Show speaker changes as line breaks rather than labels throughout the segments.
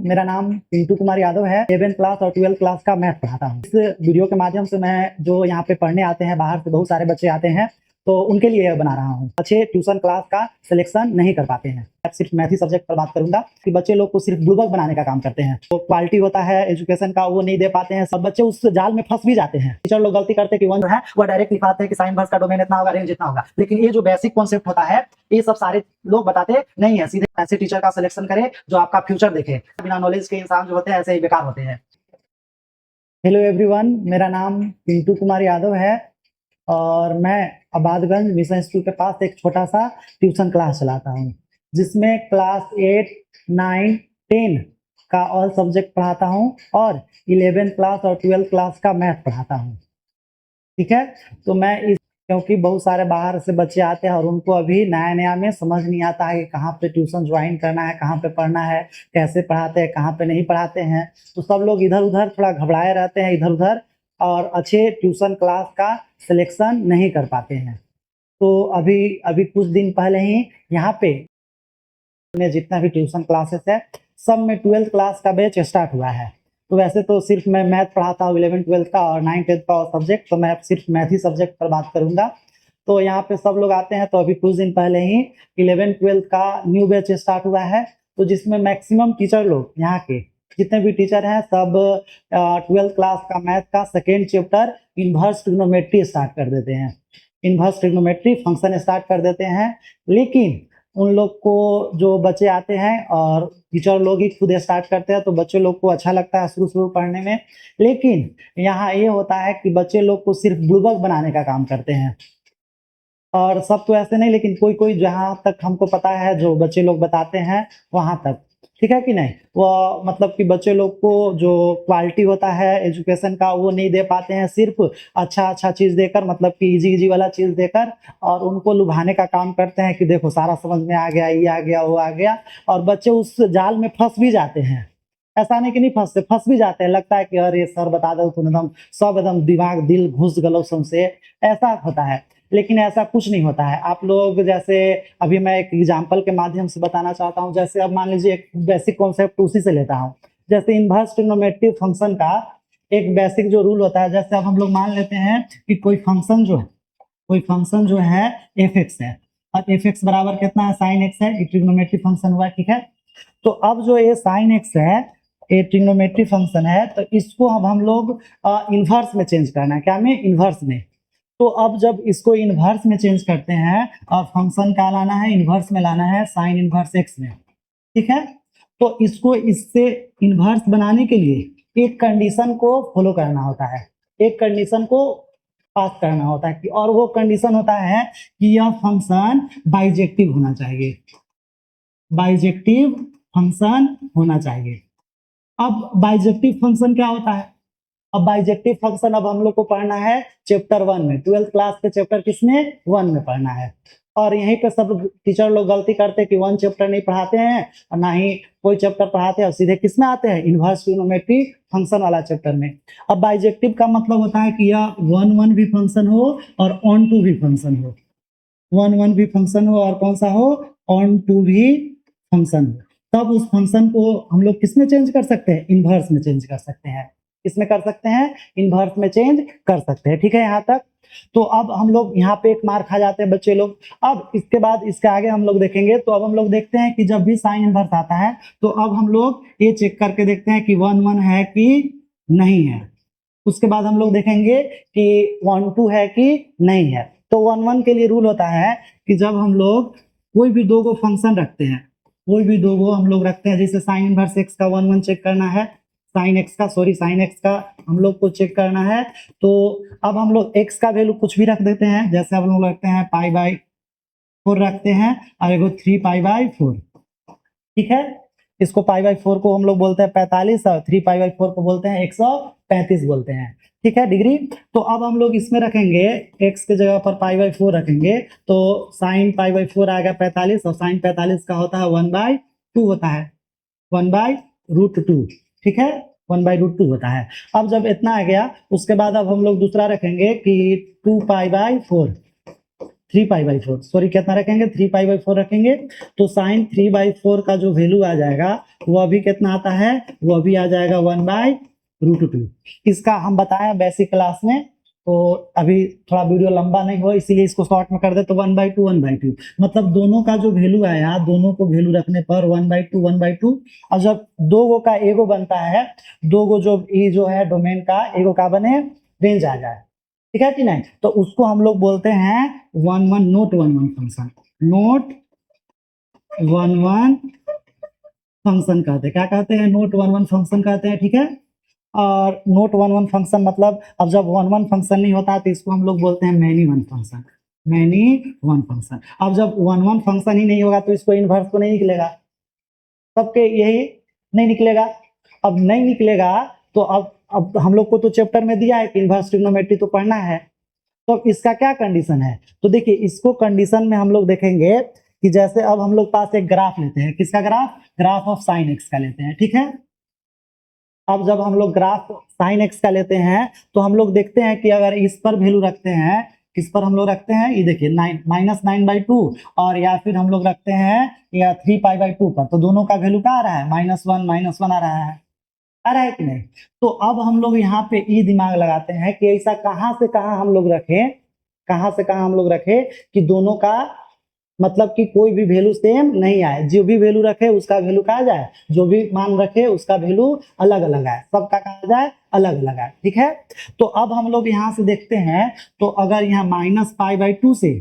मेरा नाम पिंटू कुमार यादव है। 11th क्लास और 12th क्लास का मैथ पढ़ाता हूँ। इस वीडियो के माध्यम से मैं जो यहाँ पे पढ़ने आते हैं, बाहर से बहुत सारे बच्चे आते हैं, तो उनके लिए बना रहा हूँ। अच्छे ट्यूशन क्लास का सिलेक्शन नहीं कर पाते हैं। सिर्फ मैथ ही सब्जेक्ट पर बात करूंगा कि बच्चे लोग को सिर्फ बुड़बक बनाने का काम करते हैं। तो क्वालिटी होता है एजुकेशन का, वो नहीं दे पाते हैं। सब बच्चे उस जाल में फंस भी जाते हैं। टीचर लोग गलती करते हैं कि वन जो है वो डायरेक्ट लिखाते हैं कि साइन वर्स का डोमेन इतना होगा, रेंज इतना होगा, लेकिन ये जो बेसिक कॉन्सेप्ट होता है ये सब सारे लोग बताते नहीं है। सीधे ऐसे टीचर का सिलेक्शन करे जो आपका फ्यूचर देखे। बिना नॉलेज के इंसान जो होते हैं ऐसे ही बेकार होते हैं। हेलो एवरीवन, मेरा नाम पिंटू कुमार यादव है और मैं आबादगंज मिशन स्कूल के पास एक छोटा सा ट्यूशन क्लास चलाता हूँ, जिसमें क्लास 8, 9, 10 का ऑल सब्जेक्ट पढ़ाता हूँ और 11th क्लास और 12th क्लास का मैथ पढ़ाता हूँ। ठीक है, तो मैं क्योंकि बहुत सारे बाहर से बच्चे आते हैं और उनको अभी नया नया में समझ नहीं आता है कि कहाँ पे ट्यूशन ज्वाइन करना है, कहाँ पे पढ़ना है, कैसे पढ़ाते हैं, कहाँ पे नहीं पढ़ाते हैं। तो सब लोग इधर उधर थोड़ा घबराए रहते हैं इधर उधर, और अच्छे ट्यूशन क्लास का सिलेक्शन नहीं कर पाते हैं। तो अभी कुछ दिन पहले ही यहाँ पे जितना भी ट्यूशन क्लासेस है सब में 12th क्लास का बैच स्टार्ट हुआ है। तो वैसे तो सिर्फ मैं मैथ पढ़ाता हूँ 11th 12th का और 9th 10th का सब्जेक्ट, तो मैं सिर्फ मैथ ही सब्जेक्ट पर बात करूंगा। तो यहाँ पे सब लोग आते हैं, तो अभी कुछ दिन पहले ही 11th 12th का न्यू बैच स्टार्ट हुआ है, तो जिसमें मैक्सिमम टीचर लोग यहाँ के जितने भी टीचर हैं सब 12th क्लास का मैथ का second chapter inverse trigonometry start कर देते हैं। इनवर्स ट्रिग्नोमेट्री फंक्शन स्टार्ट कर देते हैं, लेकिन उन लोग को जो बच्चे आते हैं और टीचर लोग ही खुद स्टार्ट करते हैं, तो बच्चे लोग को अच्छा लगता है शुरू पढ़ने में। लेकिन यहाँ ये होता है कि बच्चे लोग को सिर्फ बुड़बक बनाने का काम करते हैं, और सब तो ऐसे नहीं, लेकिन कोई कोई जहाँ तक हमको पता है जो बच्चे लोग बताते हैं वहां तक ठीक है कि नहीं। वो मतलब कि बच्चे लोग को जो क्वालिटी होता है एजुकेशन का वो नहीं दे पाते हैं। सिर्फ अच्छा चीज देकर, मतलब कि इजी वाला चीज देकर, और उनको लुभाने का काम करते हैं कि देखो सारा समझ में आ गया, ये आ गया, वो आ गया, और बच्चे उस जाल में फंस भी जाते हैं। ऐसा नहीं कि नहीं फंसते, फंस भी जाते हैं। लगता है कि अरे सर बता दो तो एकदम सब एकदम दिमाग दिल घुस गलो से, ऐसा होता है। लेकिन ऐसा कुछ नहीं होता है। आप लोग जैसे अभी मैं एक एग्जांपल के माध्यम से बताना चाहता हूं। जैसे अब मान लीजिए एक बेसिक कॉन्सेप्ट उसी से लेता हूं। जैसे इनवर्स ट्रिग्नोमेट्री फंक्शन का एक बेसिक जो रूल होता है, जैसे अब हम लोग मान लेते हैं कि कोई फंक्शन जो है एफ एक्स है, और एफ एक्स बराबर कितना है, साइन एक्स है। ये ट्रिग्नोमेट्री फंक्शन हुआ, ठीक है। तो अब जो ये साइन एक्स है, ये ट्रिग्नोमेट्री फंक्शन है, तो इसको अब हम लोग इनवर्स में चेंज करना है। क्या में? इनवर्स में। तो अब जब इसको इनवर्स में चेंज करते हैं और फंक्शन का लाना है इनवर्स में, लाना है साइन इनवर्स एक्स में, ठीक है। तो इसको इससे इनवर्स बनाने के लिए एक कंडीशन को फॉलो करना होता है, एक कंडीशन को पास करना होता है कि, और वो कंडीशन होता है कि यह फंक्शन बाइजेक्टिव होना चाहिए, बाइजेक्टिव फंक्शन होना चाहिए। अब बाइजेक्टिव फंक्शन क्या होता है? अब बाइजेक्टिव फंक्शन अब हम लोग को पढ़ना है चैप्टर 1 में। 12th क्लास के चैप्टर किसमें? 1 में पढ़ना है। और यहीं पे सब टीचर लोग गलती करते हैं कि 1 चैप्टर नहीं पढ़ाते हैं और ना ही कोई चैप्टर पढ़ाते हैं, और सीधे किसमें आते हैं? इनवर्स ट्रिग्नोमेट्री फंक्शन वाला चैप्टर में। अब बाइजेक्टिव का मतलब होता है कि यह 1 भी फंक्शन हो और ऑन टू भी फंक्शन हो, 1 भी फंक्शन हो और कौन सा हो? ऑन टू भी फंक्शन हो। तब उस फंक्शन को हम लोग किसमें चेंज कर सकते हैं? इनवर्स में चेंज कर सकते हैं। किसमें कर सकते हैं? इनवर्स में चेंज कर सकते हैं, ठीक है यहाँ तक। तो अब हम लोग यहाँ पे एक मार खा जाते हैं बच्चे लोग। अब इसके बाद इसके आगे हम लोग देखेंगे, तो अब हम लोग देखते हैं कि जब भी साइन इनवर्स आता है तो अब हम लोग ये चेक करके देखते हैं कि 1 है कि नहीं है। उसके बाद हम लोग देखेंगे कि 1 है कि नहीं है। तो 1 के लिए रूल होता है कि जब हम लोग कोई भी दो गो फंक्शन रखते हैं, कोई भी दो गो हम लोग रखते हैं, जैसे साइन इनवर्स एक्स का 1 चेक करना है, साइन एक्स का हम लोग को चेक करना है। तो अब हम लोग एक्स का वैल्यू कुछ भी रख देते हैं, जैसे अब हम लोग रखते हैं π/4 रखते हैं, और एगो 3π/4, ठीक है। इसको π/4 को हम लोग बोलते हैं 45 और 3π/4 को बोलते हैं 135 बोलते हैं, ठीक है, डिग्री। तो अब हम लोग इसमें रखेंगे x के जगह पर π/4 रखेंगे, तो साइन π/4 आएगा 45, और साइन 45 का होता है 1/2 होता है, 1/√2, ठीक है, 1/√2 होता है। अब जब इतना आ गया, उसके बाद अब हम लोग दूसरा रखेंगे कि 2π/4, 3π/4, सॉरी कितना रखेंगे 3π/4 रखेंगे। तो साइन 3/4 का जो वैल्यू आ जाएगा वो अभी कितना आता है, वो अभी आ जाएगा 1/√2। इसका हम बताएं बेसिक क्लास में, तो अभी थोड़ा वीडियो लंबा नहीं हो इसीलिए इसको शॉर्ट में कर दे। तो 1/2 मतलब दोनों का जो वैल्यू आया, दोनों को वैल्यू रखने पर 1/2 और जब दो गो का एगो बनता है, दो गो जो ये जो है डोमेन का एगो का बने रेंज आ जाए, ठीक है कि नहीं। तो उसको हम लोग बोलते हैं नोट 11 फंक्शन, नोट 11 फंक्शन कहते हैं। क्या कहते हैं, नोट 11 फंक्शन कहते हैं, ठीक है। और नोट 11 फंक्शन मतलब अब जब 11 फंक्शन नहीं होता तो इसको हम लोग बोलते हैं many one function, many one function. अब जब 11 फंक्शन ही नहीं होगा तो इसको इनवर्स तो नहीं निकलेगा, सबके यही नहीं निकलेगा। अब नहीं निकलेगा तो अब हम लोग को तो चैप्टर में दिया है कि इनवर्स ट्रिग्नोमेट्री तो पढ़ना है। तो इसका क्या कंडीशन है, तो देखिए इसको कंडीशन में हम लोग देखेंगे कि जैसे अब हम लोग पास एक ग्राफ लेते हैं, किसका graph, graph of sine x का लेते हैं, ठीक है। अब जब हम लोग ग्राफ साइन एक्स का लेते हैं तो हम लोग देखते हैं कि अगर इस पर वैल्यू रखते हैं, किस पर हम लोग रखते हैं, ये देखिए -9/2 और या फिर हम लोग रखते हैं या 3π/2 पर, तो दोनों का वैल्यू क्या आ रहा है, -1 आ रहा है कि नहीं। तो अब हम लोग यहाँ पे ये दिमाग लगाते हैं कि ऐसा कहाँ से कहाँ हम लोग रखें, कहाँ से कहाँ हम लोग रखें कि दोनों का मतलब कि कोई भी वैल्यू सेम नहीं आए, जो भी वैल्यू रखे उसका वैल्यू कहा जाए, जो भी मान रखे उसका वैल्यू अलग अलग आए, सबका कहा जाए अलग अलग आए, ठीक है। तो अब हम लोग यहाँ से देखते हैं, तो अगर यहाँ -π/2 से,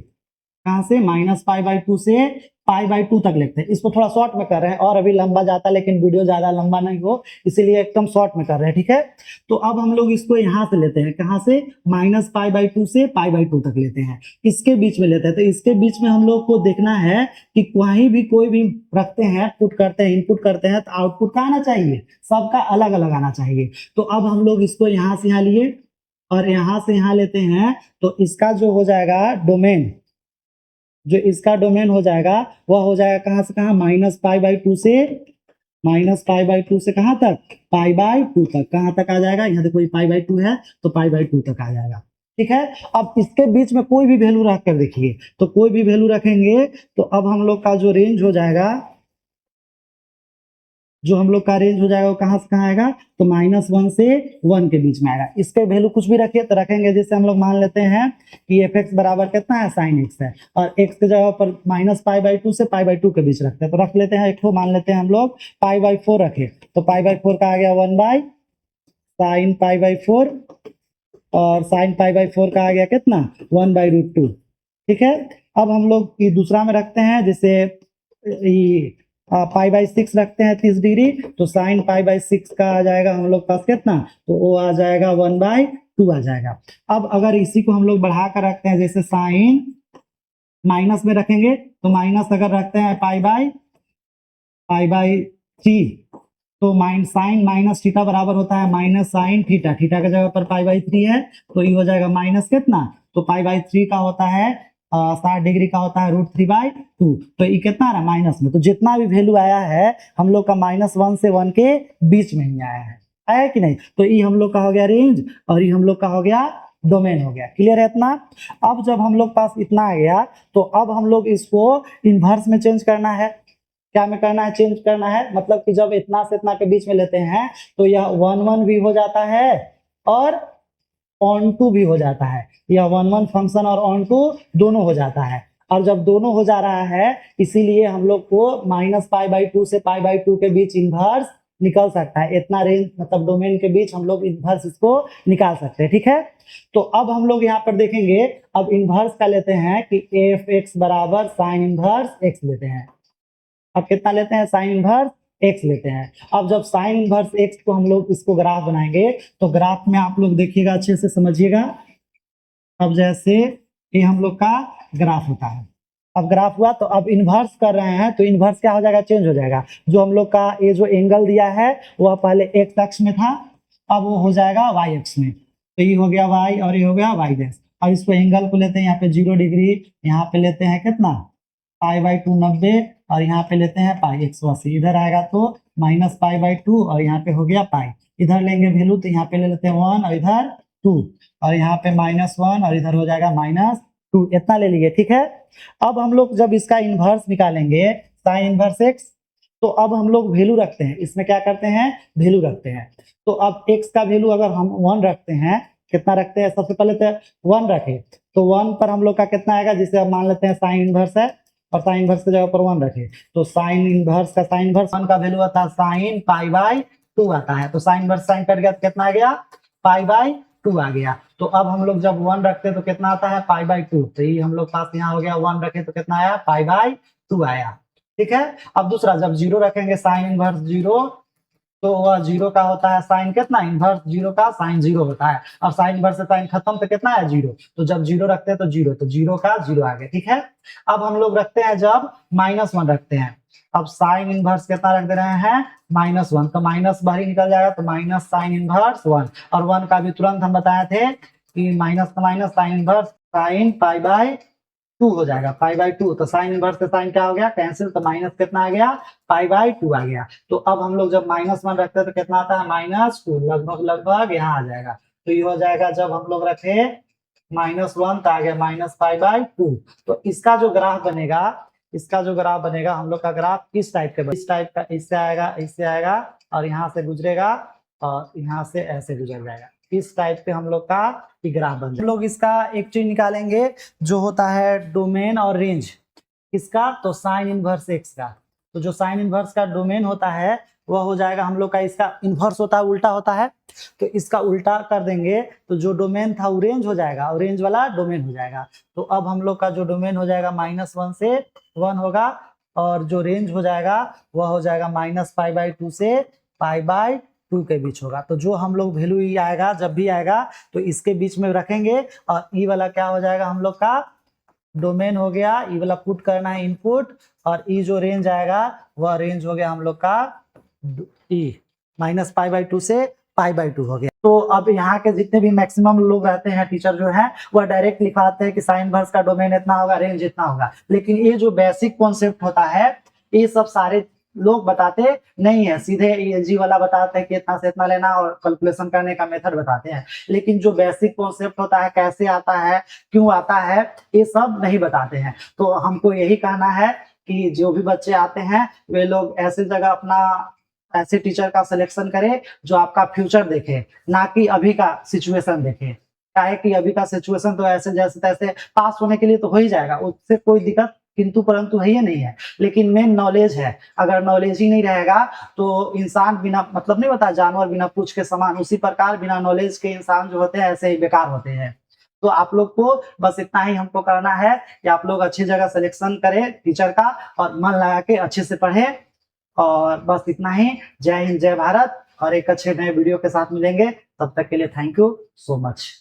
कहाँ से, -π/2 से π/2 तक लेते हैं। इसको थोड़ा शॉर्ट में कर रहे हैं और अभी लंबा जाता लेकिन वीडियो ज्यादा लंबा नहीं हो इसीलिए एकदम शॉर्ट में कर रहे हैं, ठीक है। तो अब हम लोग इसको यहाँ से लेते हैं, कहाँ से, -π/2 से π/2 तक लेते हैं, इसके बीच में लेते हैं। तो इसके बीच में हम लोग को देखना है कि कहीं भी कोई भी रखते हैं, पुट करते हैं, इनपुट करते हैं, तो आउटपुट का आना चाहिए, सबका अलग अलग आना चाहिए। तो अब हम लोग इसको यहाँ से यहाँ लिए और यहाँ से यहाँ लेते हैं, तो इसका जो हो जाएगा डोमेन, जो इसका डोमेन हो जाएगा वह हो जाएगा कहाँ से कहाँ, -π/2 से, -π/2 से कहाँ तक, π/2 तक, कहाँ तक आ जाएगा, यहाँ देखो π/2 है तो π/2 तक आ जाएगा, ठीक है। अब इसके बीच में कोई भी वैल्यू रख कर देखिए, तो कोई भी वैल्यू रखेंगे तो अब हम लोग का जो रेंज हो जाएगा, जो हम लोग का रेंज हो जाएगा वो कहाँ से कहाँ आएगा, तो -1 से 1 के बीच में आएगा। इसके वैल्यू कुछ भी रखिए तो रखेंगे, जैसे हम लोग मान लेते हैं कि f(x) बराबर कितना है, साइन x है, और x के जगह पर -π/2 से π/2 के बीच रखते हैं, तो रख लेते हैं एक ठो, मान लेते हैं हम लोग π/4 रखे, तो π/4 का आ गया 1/sin π/4 और sin π/4 का आ गया कितना, 1/√2, ठीक है। अब हम लोग ये दूसरा में रखते हैं, जैसे π/6 रखते हैं 30 डिग्री, तो साइन π/6 का आ जाएगा हम लोग पास कितना, तो वो आ जाएगा 1/2 आ जाएगा। अब अगर इसी को हम लोग बढ़ा कर रखते हैं, जैसे साइन माइनस में रखेंगे तो माइनस अगर रखते हैं π/3 तो साइन माइनस थीटा बराबर होता है माइनस साइन थीटा, थीटा के जगह पर π/3 है तो ये हो जाएगा माइनस कितना, तो π/3 का होता है 60 डिग्री का होता है √3/2, तो ये कितना आ रहा है माइनस में। तो जितना भी वैल्यू आया है हम लोग का -1 से 1 के बीच में ही आया है कि नहीं। तो ये हम लोग का हो गया रेंज और ये हम लोग का हो गया डोमेन हो गया, क्लियर है इतना। अब जब हम लोग पास इतना आ गया तो अब हम लोग इसको इनवर्स में चेंज करना है। क्या में करना है, चेंज करना है, मतलब कि जब इतना से इतना के बीच में लेते हैं तो यह 1 भी हो जाता है और ऑन टू भी हो जाता है, यह 1 फंक्शन और ऑन टू दोनों हो जाता है। और जब दोनों हो जा रहा है इसीलिए हम लोग को -π/2 से π/2 के बीच इनवर्स निकल सकता है, इतना रेंज मतलब डोमेन के बीच हम लोग इनवर्स इसको निकाल सकते हैं, ठीक है। तो अब हम लोग यहाँ पर देखेंगे, अब इनवर्स का लेते हैं कि f(x) बराबर साइन इनवर्स x लेते हैं। अब कितना लेते हैं, साइन इनवर्स x लेते हैं। अब जब साइन इनवर्स x को हम लोग इसको ग्राफ बनाएंगे तो ग्राफ में आप लोग देखिएगा, अच्छे से समझिएगा। अब जैसे ये हम लोग का ग्राफ होता है, अब ग्राफ हुआ तो अब इनवर्स कर रहे हैं तो इनवर्स क्या हो जाएगा, चेंज हो जाएगा। जो हम लोग का ये जो एंगल दिया है वह पहले x अक्ष में था, अब वो हो जाएगा y अक्ष में, तो ये हो गया y और ये हो गया y डैश। अब इसको एंगल को लेते हैं यहाँ पे 0 डिग्री, यहाँ पे लेते हैं कितना π/2 90 और यहाँ पे लेते हैं पाई 180, इधर आएगा तो -π/2 और यहाँ पे हो गया पाई, इधर लेंगे वैल्यू तो यहाँ पे ले लेते हैं 1 और इधर 2 और यहाँ पे -1 और इधर हो जाएगा 2 इतना ले लीजिए, ठीक है। अब हम लोग जब इसका इनवर्स निकालेंगे साइन इनवर्स x, तो अब हम लोग वैल्यू रखते हैं, इसमें क्या करते हैं, वैल्यू रखते हैं। तो अब x का वैल्यू अगर हम 1 रखते हैं, कितना रखते हैं, सबसे पहले तो 1 रखे, तो 1 पर हम लोग का कितना आएगा, जिसे हम मान लेते हैं साइन इनवर्स है, और साइन इनवर्स की जगह पर 1 रखे, तो साइन इनवर्स का साइन इनवर्स 1 का वैल्यू आता है साइन पाई बाई 2 आता है। तो साइन इनवर्स साइन कट गया तो कितना आ गया, पाई बाई 2 आ गया। तो अब हम लोग जब 1 रखते हैं तो कितना आता है, पाई बाई 2। तो ये हम लोग पास यहाँ हो गया, 1 रखे तो कितना आया, पाई बाई 2 आया, ठीक है। अब दूसरा जब 0 रखेंगे साइन इनवर्स 0, तो वह 0 का होता है साइन कितना, इनवर्स 0 का साइन 0 होता है, और साइन इनवर्स से साइन खत्म तो कितना है 0, तो जब 0 रखते हैं तो 0, तो 0 का 0 आ गया, ठीक है। अब हम लोग रखते हैं जब -1 रखते हैं, अब साइन इनवर्स कितना रख दे रहे हैं, -1, तो माइनस बाहर ही निकल जाएगा, तो माइनस साइन इनवर्स 1, और 1 का भी तुरंत हम बताए थे कि माइनस का minus sine inverse sine pi by 2 हो जाएगा, पाई बाई 2, तो साइन इनवर्स से साइन क्या हो गया, कैंसिल, तो माइनस कितना आ गया, पाई बाई 2 आ गया। तो अब हम लोग जब -1 रखते हैं तो कितना आता है, -2, लगभग लगभग यहाँ आ जाएगा। तो ये हो जाएगा जब हम लोग रखे -1 तो आ गया माइनस पाई बाई 2। तो इसका जो ग्राफ बनेगा, इसका जो ग्राफ बनेगा, हम लोग का ग्राफ किस टाइप का, इस टाइप का, इससे आएगा, इससे आएगा, और यहाँ से गुजरेगा, और यहाँ से ऐसे गुजर जाएगा। इस टाइप पे हम लोग का ग्राफ बन जाएगा। हम लोग इसका एक चीज निकालेंगे जो होता है डोमेन और रेंज, किसका, तो साइन इनवर्स x का। तो जो साइन इनवर्स का डोमेन होता है वह हो जाएगा हम लोग का, इसका इनवर्स होता है, उल्टा होता है, तो इसका उल्टा कर देंगे तो जो डोमेन था वो रेंज हो जाएगा, और रेंज वाला डोमेन हो जाएगा। तो अब हम लोग का जो डोमेन हो जाएगा -1 से 1 होगा, और जो रेंज हो जाएगा वह हो जाएगा -पाई बाई 2 से पाई बाई 2 के बीच होगा। तो जो हम लोग वैल्यू ये आएगा, जब भी आएगा तो इसके बीच में रखेंगे, और ई वाला क्या हो जाएगा हम लोग का डोमेन हो गया, ई वाला पुट करना है इनपुट, और ई जो रेंज आएगा वह रेंज हो गया हम लोग का ई -पाई बाई 2 से पाई बाई 2 हो गया। तो अब यहाँ के जितने भी मैक्सिमम लोग रहते हैं, टीचर जो है वह डायरेक्ट लिखवाते हैं कि साइन इनवर्स का डोमेन इतना होगा, रेंज इतना होगा, लेकिन ये जो बेसिक कॉन्सेप्ट होता है ये सब सारे लोग बताते नहीं है, सीधे ELG वाला बताते हैं कि इतना से इतना लेना, और कैलकुलेशन करने का मेथड बताते हैं, लेकिन जो बेसिक कॉन्सेप्ट होता है, कैसे आता है, क्यों आता है, ये सब नहीं बताते हैं। तो हमको यही कहना है कि जो भी बच्चे आते हैं वे लोग ऐसी जगह अपना ऐसे टीचर का सिलेक्शन करें जो आपका फ्यूचर देखे, ना कि अभी का सिचुएशन देखे। क्या है कि अभी का सिचुएशन तो ऐसे जैसे तैसे पास होने के लिए तो हो ही जाएगा, उससे कोई दिक्कत किंतु परंतु है ये नहीं है, लेकिन मेन नॉलेज है। अगर नॉलेज ही नहीं रहेगा तो इंसान बिना मतलब नहीं होता, जानवर बिना पूंछ के समान, उसी प्रकार बिना नॉलेज के इंसान जो होते हैं ऐसे ही बेकार होते हैं। तो आप लोग को बस इतना ही हमको करना है कि आप लोग अच्छी जगह सिलेक्शन करें टीचर का, और मन लगा के अच्छे से पढ़े, और बस इतना ही। जय हिंद, जय भारत, और एक अच्छे नए वीडियो के साथ मिलेंगे, तब तक के लिए थैंक यू सो मच।